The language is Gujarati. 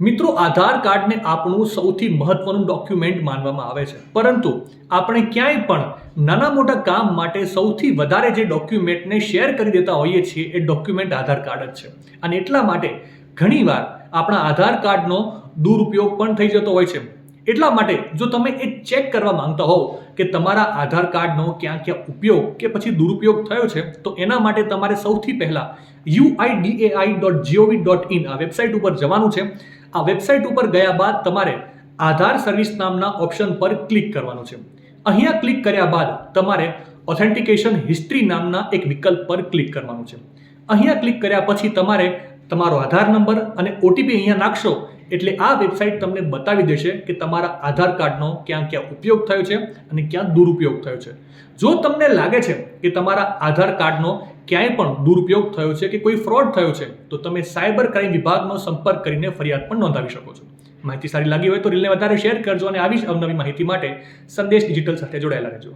મિત્રો, આધાર કાર્ડને આપણું સૌથી મહત્વનું ડોક્યુમેન્ટ માનવામાં આવે છે, પરંતુ આપણે ક્યાંય પણ નાના મોટા કામ માટે સૌથી વધારે જે ડોક્યુમેન્ટને શેર કરી દેતા હોઈએ છીએ એ ડોક્યુમેન્ટ આધાર કાર્ડ જ છે. અને એટલા માટે ઘણીવાર આપણા આધાર કાર્ડનો દુરુપયોગ પણ થઈ જતો હોય છે. એટલા માટે જો તમે એ ચેક કરવા માંગતા હોવ કે તમારા આધાર કાર્ડનો ક્યાં ક્યાં ઉપયોગ કે પછી દુરુપયોગ થયો છે, તો એના માટે તમારે સૌથી પહેલા uidai.gov.in આ વેબસાઇટ ઉપર જવાનું છે. આ વેબસાઇટ ઉપર ગયા બાદ તમારે આધાર સર્વિસ નામના ઓપ્શન પર ક્લિક કરવાનું છે. અહીંયા ક્લિક કર્યા બાદ તમારે ઓથેન્ટિકેશન હિસ્ટ્રી નામના એક વિકલ્પ પર ક્લિક કરવાનું છે. અહીંયા ક્લિક કર્યા પછી તમારે તમારો આધાર નંબર અને ઓટીપી અહીંયા નાખશો એટલે આ વેબસાઇટ તમને બતાવી દેશે કે તમારા આધાર કાર્ડનો ક્યાં ક્યાં ઉપયોગ થયો છે અને ક્યાં દુરુપયોગ થયો છે. જો તમને લાગે છે કે તમારા આધાર કાર્ડનો ક્યાંય પણ દુરુપયોગ થયો છે કે કોઈ ફ્રોડ થયો છે, તો તમે સાયબર ક્રાઇમ વિભાગનો સંપર્ક કરીને ફરિયાદ પણ નોંધાવી શકો છો. માહિતી સારી લાગી હોય તો રીલને વધારે શેર કરજો અને આવી જ અવનવી માહિતી માટે સંદેશ ડિજિટલ સાથે જોડાયેલા રહેજો.